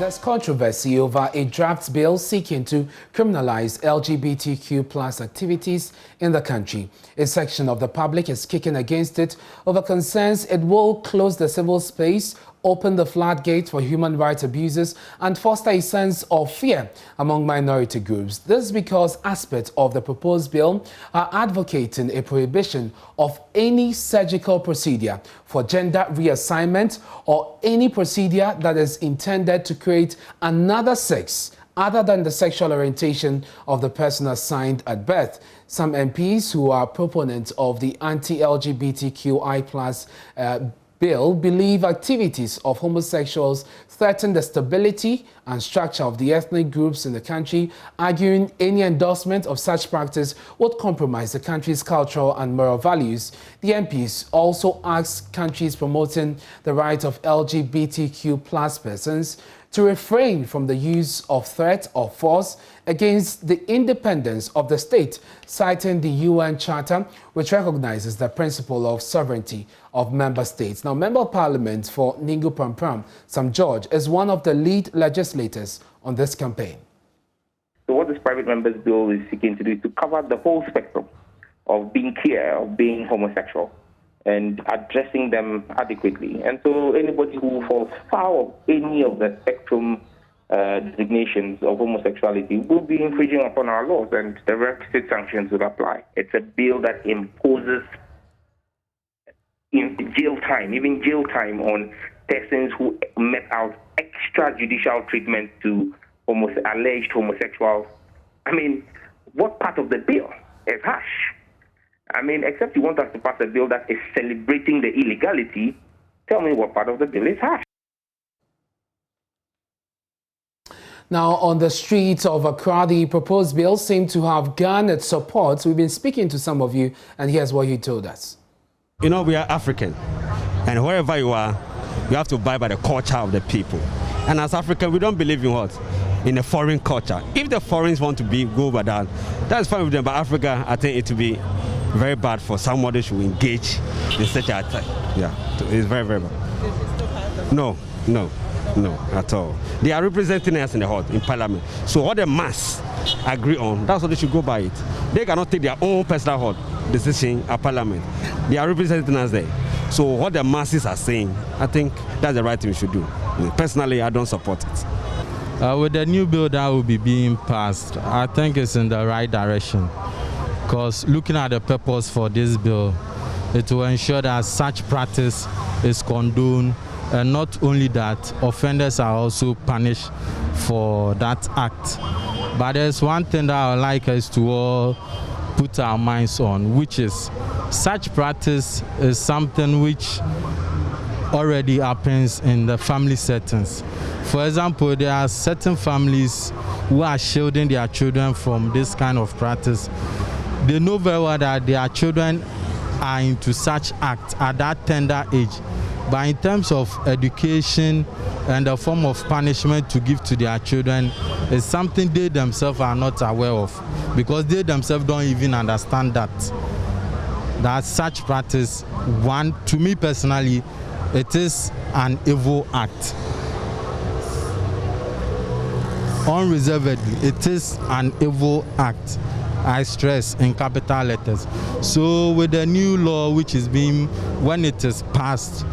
There's controversy over a draft bill seeking to criminalize LGBTQ+ activities in the country. A section of the public is kicking against it over concerns it will close the civil space, open the floodgates for human rights abuses, and foster a sense of fear among minority groups. This is because aspects of the proposed bill are advocating a prohibition of any surgical procedure for gender reassignment or any procedure that is intended to create another sex other than the sexual orientation of the person assigned at birth. Some MPs who are proponents of the anti-LGBTQI+ bill believe activities of homosexuals threaten the stability and structure of the ethnic groups in the country, arguing any endorsement of such practice would compromise the country's cultural and moral values. The MPs also asked countries promoting the rights of LGBTQ+ persons to refrain from the use of threat or force against the independence of the state, citing the UN Charter, which recognizes the principle of sovereignty of member states. Now, Member of Parliament for Ningu Prampram, Sam George, is one of the lead legislators on this campaign. So what this private member's bill is seeking to do is to cover the whole spectrum of being queer, of being homosexual, and addressing them adequately. And so anybody who falls foul of any of the spectrum designations of homosexuality will be infringing upon our laws, and the requisite sanctions will apply. It's a bill that imposes jail time, even jail time, on persons who met out extrajudicial treatment to alleged homosexuals. I mean, what part of the bill is harsh? I mean, except you want us to pass a bill that is celebrating the illegality, tell me what part of the bill is harsh. Now, on the streets of Accra, the proposed bill seemed to have garnered support. We've been speaking to some of you, and here's what he told us. You know, we are African, and wherever you are, you have to abide by the culture of the people. And as African, we don't believe in what? In a foreign culture. If the foreigners want to go by that, that's fine with them. But Africa, I think it will be very bad for somebody to engage in such a attack. Yeah, it's very, very bad. No, at all. They are representing us in the hall, in Parliament. So what the mass agree on, that's what they should go by it. They cannot take their own personal decision at Parliament. They are representing us there. So what the masses are saying, I think that's the right thing we should do. Personally, I don't support it. With the new bill that will be being passed, I think it's in the right direction. Because looking at the purpose for this bill, it will ensure that such practice is condoned, and not only that, offenders are also punished for that act. But there's one thing that I would like us to all put our minds on, which is such practice is something which already happens in the family settings. For example, there are certain families who are shielding their children from this kind of practice. They know very well that their children are into such acts at that tender age. But in terms of education and the form of punishment to give to their children, is something they themselves are not aware of, because they themselves don't even understand that such practice, one, to me personally, it is an evil act. Unreservedly, it is an evil act. I stress in capital letters. So with the new law which is being, when it is passed,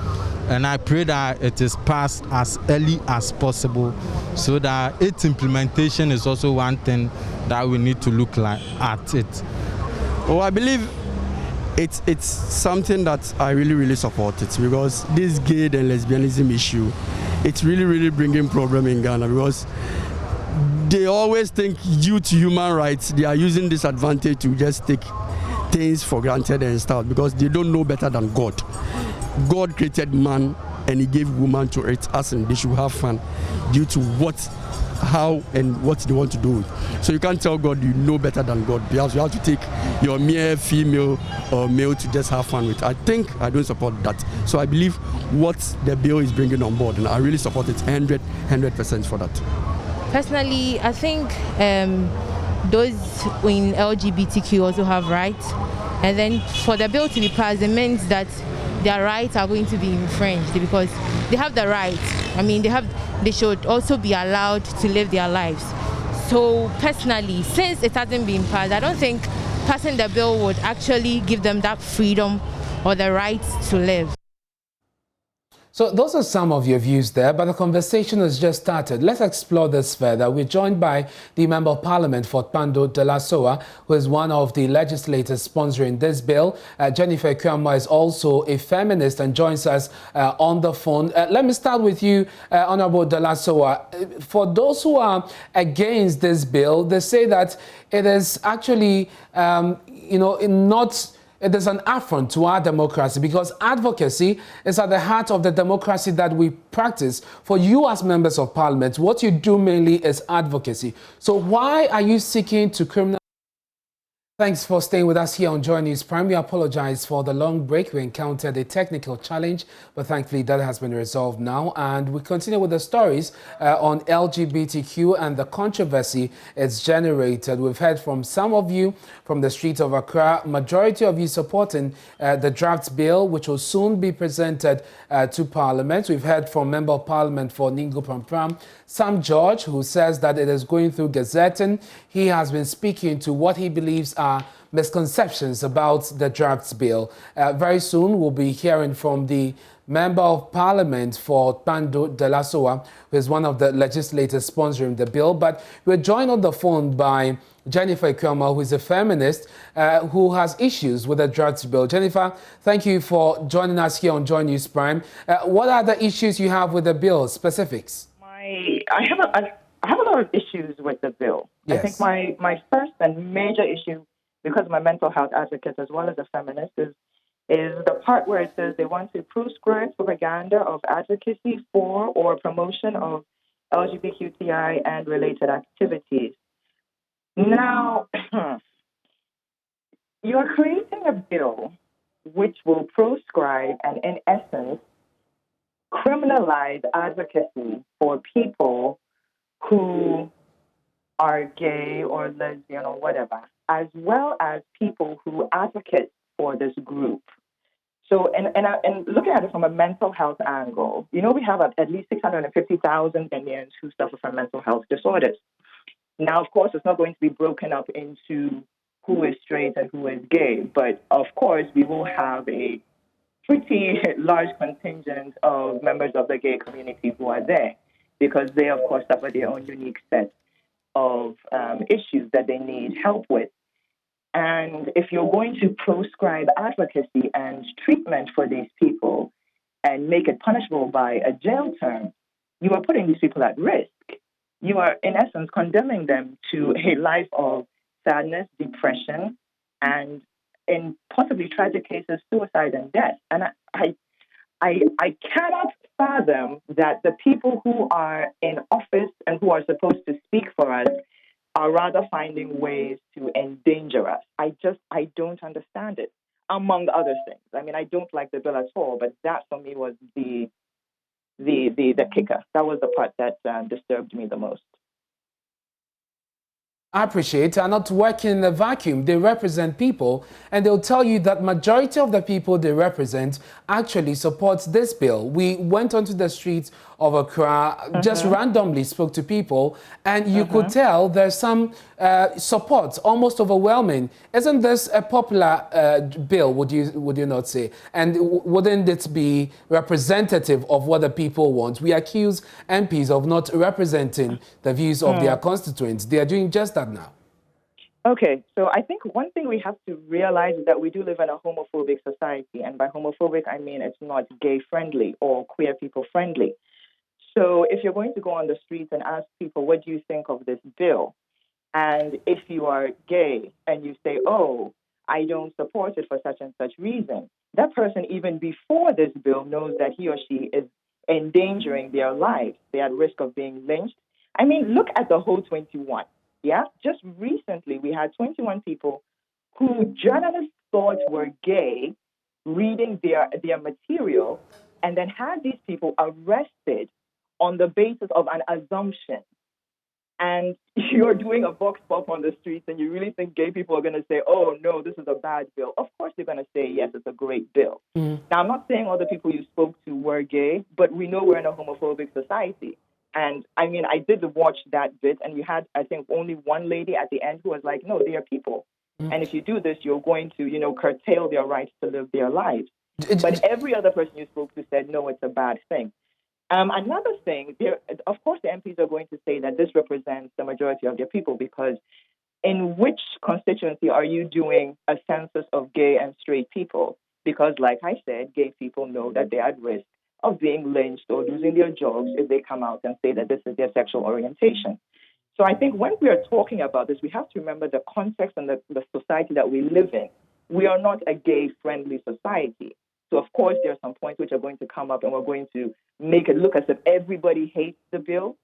and I pray that it is passed as early as possible, so that its implementation is also one thing that we need to look at it. Oh, I believe it's something that I really support it, because this gay and lesbianism issue, it's really bringing problem in Ghana, because they always think due to human rights, they are using this advantage to just take things for granted and stuff, because they don't know better than God. God created man and he gave woman to earth us, and they should have fun due to how and what they want to do. So you can't tell God you know better than God, because you have to take your mere female or male to just have fun with. I think I don't support that. So I believe what the bill is bringing on board, and I really support it 100% for that. Personally, I think those in LGBTQ also have rights, and then for the bill to be passed, it means that their rights are going to be infringed because they have the right. I mean, they should also be allowed to live their lives. So personally, since it hasn't been passed, I don't think passing the bill would actually give them that freedom or the right to live. So those are some of your views there, but the conversation has just started. Let's explore this further. We're joined by the Member of Parliament for Kpando, DELLA SOWAH, who is one of the legislators sponsoring this bill. Jennifer AKUAMOAH is also a feminist and joins us on the phone. Let me start with you, Honorable DELLA SOWAH. For those who are against this bill, they say that it is actually, it is an affront to our democracy because advocacy is at the heart of the democracy that we practice. For you as members of parliament, what you do mainly is advocacy. So why are you seeking to criminalize? Thanks for staying with us here on Joy News Prime. We apologize for the long break. We encountered a technical challenge, but thankfully that has been resolved now. And we continue with the stories on LGBTQ and the controversy it's generated. We've heard from some of you from the streets of Accra, majority of you supporting the draft bill, which will soon be presented to Parliament. We've heard from Member of Parliament for Ningo Prampram, Sam George, who says that it is going through gazetting. He has been speaking to what he believes are misconceptions about the draft bill. Very soon we'll be hearing from the Member of Parliament for Kpando, DELLA SOWAH, who is one of the legislators sponsoring the bill. But we're joined on the phone by Jennifer AKUAMOAH, who is a feminist who has issues with the draft bill. Jennifer, thank you for joining us here on Joy News Prime. What are the issues you have with the bill, specifics? I have a lot of issues with the bill. Yes. I think my first and major issue, because I'm a mental health advocate as well as a feminist, is the part where it says they want to proscribe propaganda of advocacy for or promotion of LGBTQI and related activities. Now, you're creating a bill which will proscribe and, in essence, criminalize advocacy for people who are gay or lesbian or whatever, as well as people who advocate for this group. So, and looking at it from a mental health angle, we have at least 650,000 Ghanaians who suffer from mental health disorders. Now, of course, it's not going to be broken up into who is straight and who is gay, but of course, we will have a pretty large contingent of members of the gay community who are there because they, of course, suffer their own unique set of issues that they need help with. And if you're going to proscribe advocacy and treatment for these people and make it punishable by a jail term, you are putting these people at risk. You are, in essence, condemning them to a life of sadness, depression, and in possibly tragic cases, suicide and death. And I cannot fathom that the people who are in office and who are supposed to speak for us are rather finding ways to endanger us. I don't understand it, among other things. I mean, I don't like the bill at all, but that for me was the kicker. That was the part that disturbed me the most. I appreciate are not working in a vacuum. They represent people, and they'll tell you that majority of the people they represent actually supports this bill. We went onto the streets of Accra, just randomly spoke to people, and you could tell there's some support, almost overwhelming. Isn't this a popular bill, would you not say? And wouldn't it be representative of what the people want? We accuse MPs of not representing the views of their constituents. They are doing just that now. Okay, so I think one thing we have to realize is that we do live in a homophobic society. And by homophobic, I mean it's not gay-friendly or queer people-friendly. So if you're going to go on the streets and ask people, what do you think of this bill? And if you are gay and you say, oh, I don't support it for such and such reason, that person, even before this bill, knows that he or she is endangering their lives. They're at risk of being lynched. I mean, look at the whole 21. Yeah, just recently we had 21 people who journalists thought were gay reading their material and then had these people arrested on the basis of an assumption. and you're doing a vox pop on the streets and you really think gay people are going to say, oh, no, this is a bad bill, of course they're going to say, yes, it's a great bill. Now, I'm not saying all the people you spoke to were gay, but we know we're in a homophobic society. And I mean, I did watch that bit, and we had, I think, only one lady at the end who was like, no, they are people. And if you do this, you're going to, curtail their rights to live their lives. But every other person you spoke to said, no, it's a bad thing. Another thing, of course, the MPs are going to say that this represents the majority of their people, because in which constituency are you doing a census of gay and straight people? Because, like I said, gay people know that they're at risk of being lynched or losing their jobs if they come out and say that this is their sexual orientation. So I think when we are talking about this, we have to remember the context and the society that we live in. We are not a gay-friendly society. So, of course, there are some points which are going to come up, and we're going to make it look as if everybody hates the bill.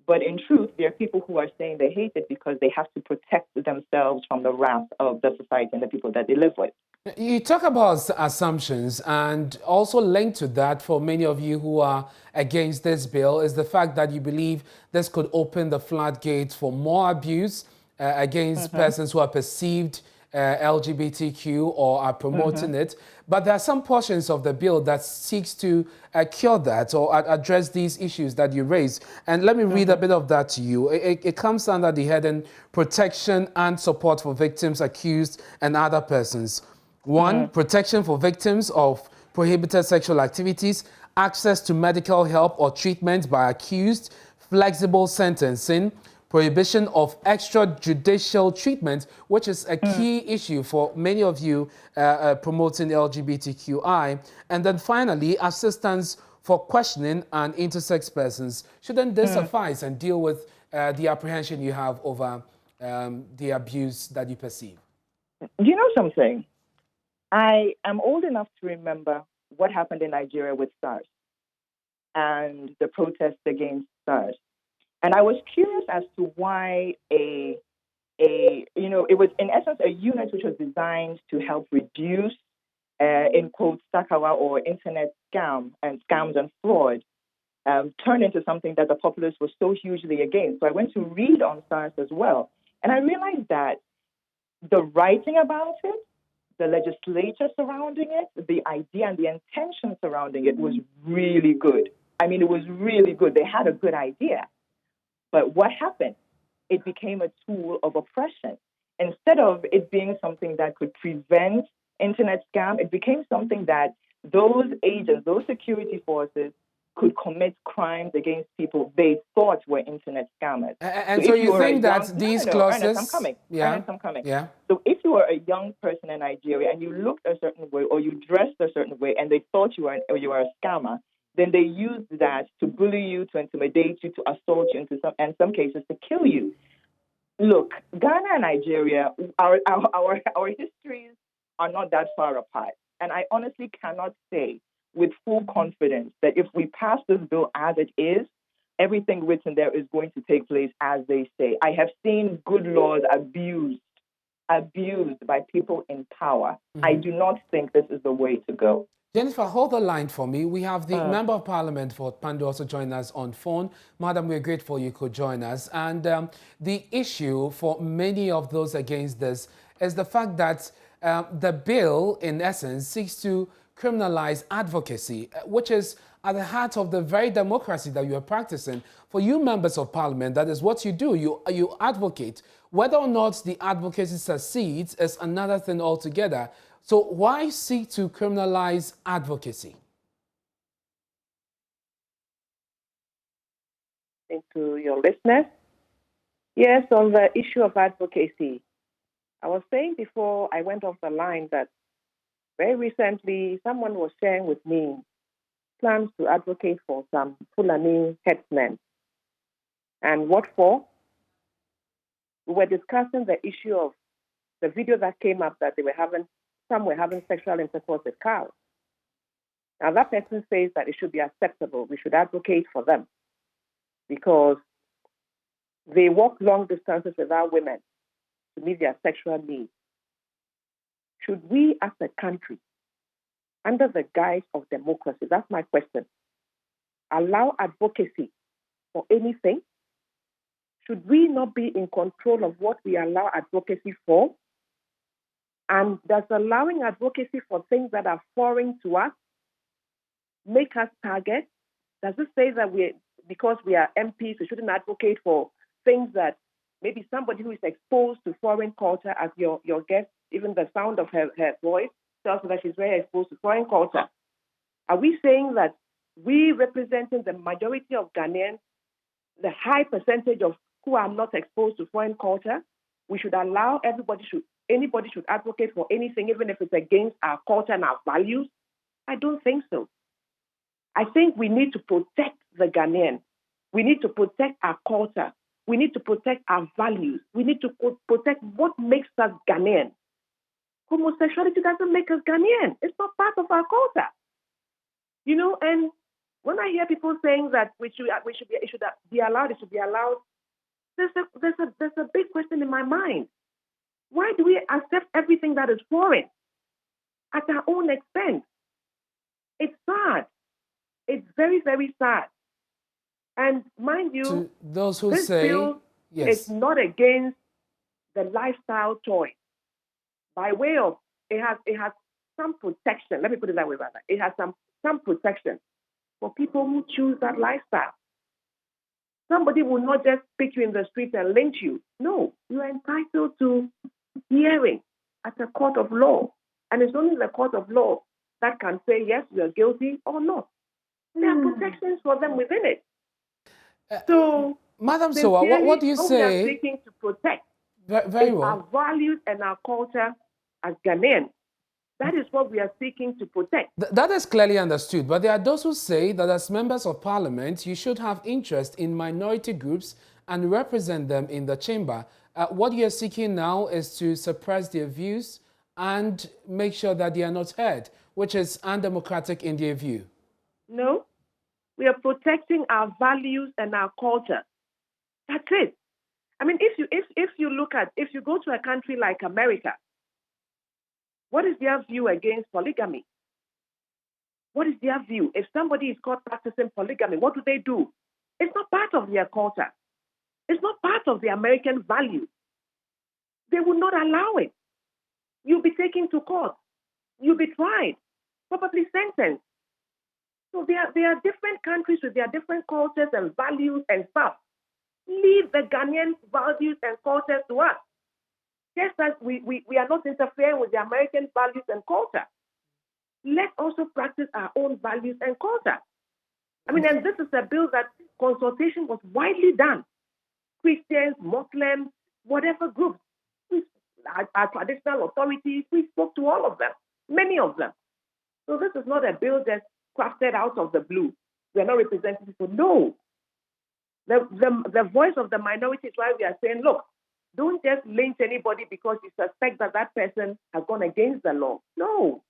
But in truth, there are people who are saying they hate it because they have to protect themselves from the wrath of the society and the people that they live with. You talk about assumptions, and also linked to that for many of you who are against this bill is the fact that you believe this could open the floodgates for more abuse against persons who are perceived LGBTQ or are promoting it. But there are some portions of the bill that seeks to cure that or address these issues that you raise. And let me read a bit of that to you. It comes under the heading Protection and Support for Victims, Accused and Other Persons. 1, protection for victims of prohibited sexual activities, access to medical help or treatment by accused, flexible sentencing, prohibition of extrajudicial treatment, which is a key issue for many of you promoting LGBTQI. And then finally, assistance for questioning and intersex persons. Shouldn't this suffice and deal with the apprehension you have over the abuse that you perceive? You know something? I am old enough to remember what happened in Nigeria with SARS and the protests against SARS. And I was curious as to why it was in essence a unit which was designed to help reduce, in quotes, SOWAH or internet scams and fraud, turned into something that the populace was so hugely against. So I went to read on SARS as well, and I realized that the writing about it, the legislature surrounding it, the idea and the intention surrounding it was really good. I mean, it was really good. They had a good idea. But what happened? It became a tool of oppression. Instead of it being something that could prevent internet scam, it became something that those agents, those security forces, could commit crimes against people they thought were internet scammers. And so you think that these clauses... Ernest, I'm coming. Yeah. Ernest, I'm coming. Yeah. So if you were a young person in Nigeria and you looked a certain way or you dressed a certain way and they thought you were a scammer, then they used that to bully you, to intimidate you, to assault you, and in some cases to kill you. Look, Ghana and Nigeria, our histories are not that far apart. And I honestly cannot say with full confidence that if we pass this bill as it is, everything written there is going to take place as they say. I have seen good laws abused by people in power. I do not think this is the way to go. Jennifer, hold the line for me. We have the Member of Parliament for Kpando also join us on phone. Madam, we're grateful you could join us. And the issue for many of those against this is the fact that the bill, in essence, seeks to criminalize advocacy, which is at the heart of the very democracy that you are practicing. For you members of Parliament, that is what you do. You advocate. Whether or not the advocacy succeeds is another thing altogether. So why seek to criminalize advocacy? To your listeners. Yes, on the issue of advocacy, I was saying before I went off the line that very recently someone was sharing with me plans to advocate for some Fulani headsmen. And what for? We were discussing the issue of the video that came up that some were having sexual intercourse with cows. Now that person says that it should be acceptable. We should advocate for them because they walk long distances without women to meet their sexual needs. Should we as a country, under the guise of democracy, that's my question, allow advocacy for anything? should we not be in control of what we allow advocacy for? And does allowing advocacy for things that are foreign to us make us targets? Does it say that because we are MPs, we shouldn't advocate for things that maybe somebody who is exposed to foreign culture, as your guest, even the sound of her voice tells me that she's very exposed to foreign culture. Are we saying that we representing the majority of Ghanaians, the high percentage of who are not exposed to foreign culture, we should allow anybody should advocate for anything, even if it's against our culture and our values? I don't think so. I think we need to protect the Ghanaian. We need to protect our culture. We need to protect our values. We need to protect what makes us Ghanaian. Homosexuality doesn't make us Ghanaian. It's not part of our culture. You know, and when I hear people saying that it should be allowed, there's a big question in my mind. Why do we accept everything that is foreign at our own expense? It's sad. It's very, very sad. And mind you, to those who this say, bill yes, is not against the lifestyle choice. By way of, it has some protection. Let me put it that way, rather. It has some protection for people who choose that lifestyle. Somebody will not just pick you in the street and lynch you. No, you are entitled to hearing at a court of law. And it's only the court of law that can say, yes, you are guilty or not. There are protections for them within it. So, Madam SOWAH, what do you say? We are seeking to protect very well. Our values and our culture as Ghanaians. That is what we are seeking to protect. That is clearly understood. But there are those who say that as members of parliament, you should have interest in minority groups and represent them in the chamber. What you are seeking now is to suppress their views and make sure that they are not heard, which is undemocratic in their view. No, we are protecting our values and our culture. That's it. I mean, if you go to a country like America, what is their view against polygamy? What is their view? If somebody is caught practicing polygamy, what do? It's not part of their culture. It's not part of the American values. They will not allow it. You'll be taken to court. You'll be tried, probably sentenced. So there are different countries with their different cultures and values and stuff. Leave the Ghanaian values and cultures to us. Just as we are not interfering with the American values and culture. Let's also practice our own values and culture. I mean, and this is a bill that consultation was widely done. Christians, Muslims, whatever groups, our traditional authorities, we spoke to all of them, many of them. So this is not a bill just crafted out of the blue. We are not representing people. No. The voice of the minority is why we are saying, look, don't just lynch anybody because you suspect that person has gone against the law. No.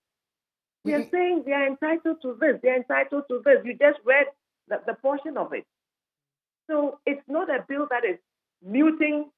We are saying they are entitled to this. They are entitled to this. You just read the portion of it. So it's not a bill that is muting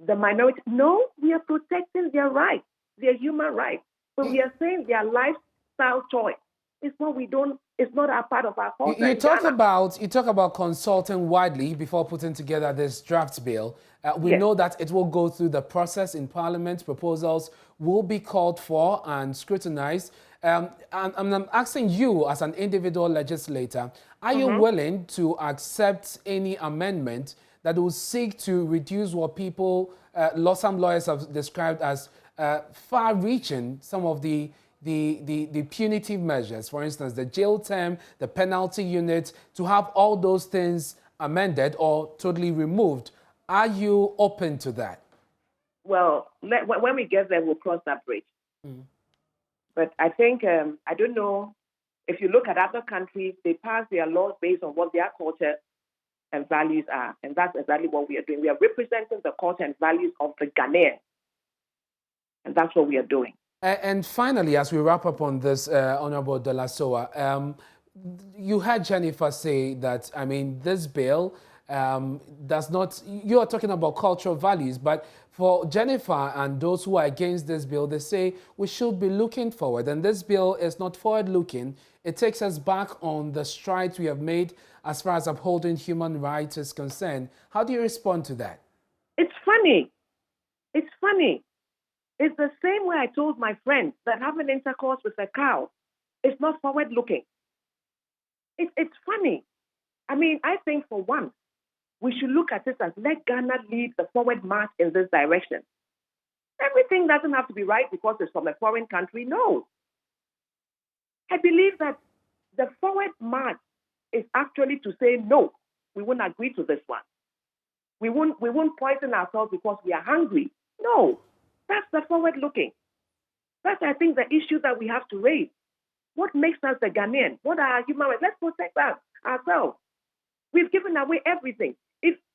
the minority. No, we are protecting their rights, their human rights. So we are saying their lifestyle choice. It's what we don't. It's not a part of our culture. You talk about consulting widely before putting together this draft bill. We know that it will go through the process in Parliament. Proposals will be called for and scrutinized. And I'm asking you, as an individual legislator, are you willing to accept any amendment that will seek to reduce what some lawyers have described as far-reaching, some of the punitive measures, for instance, the jail term, the penalty unit, to have all those things amended or totally removed? Are you open to that? Well, when we get there, we'll cross that bridge. But I think, I don't know, if you look at other countries, they pass their laws based on what their culture and values are. And that's exactly what we are doing. We are representing the culture and values of the Ghanaian. And that's what we are doing. And finally, as we wrap up on this, Honorable DELLA SOWAH, you heard Jennifer say that, I mean, this bill does not, you are talking about cultural values, but for Jennifer and those who are against this bill, they say we should be looking forward. And this bill is not forward-looking. It takes us back on the strides we have made as far as upholding human rights is concerned. How do you respond to that? funny. It's funny. It's the same way I told my friends that having intercourse with a cow is not forward-looking. It's funny. I mean, I think for once, we should look at it as let Ghana lead the forward march in this direction. Everything doesn't have to be right because it's from a foreign country. No. I believe that the forward march is actually to say, no, we won't agree to this one. We won't poison ourselves because we are hungry. No, that's the forward looking. That's, I think, the issue that we have to raise. What makes us the Ghanaian? What are our human rights? Let's protect us ourselves. We've given away everything.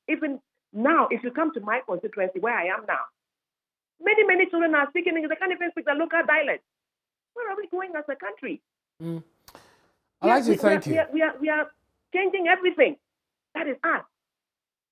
Even now, if you come to my constituency where I am now, many children are speaking English. They can't even speak the local dialect. Where are we going as a country? I'd like to thank you. We are changing everything. That is us.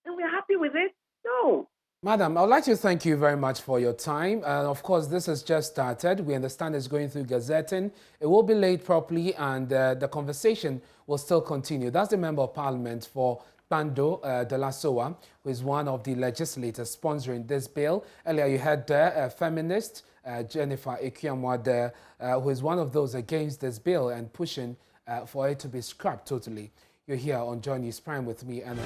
And we are happy with it? No. Madam, I'd like to thank you very much for your time. Of course, this has just started. We understand it's going through gazetting. It will be laid properly, and the conversation will still continue. That's the Member of Parliament for Kpando, DELLA SOWAH, who is one of the legislators sponsoring this bill. Earlier, you had Feminist, Jennifer AKUAMOAH there, who is one of those against this bill and pushing for it to be scrapped totally. You're here on Joy News Prime with me, Anna.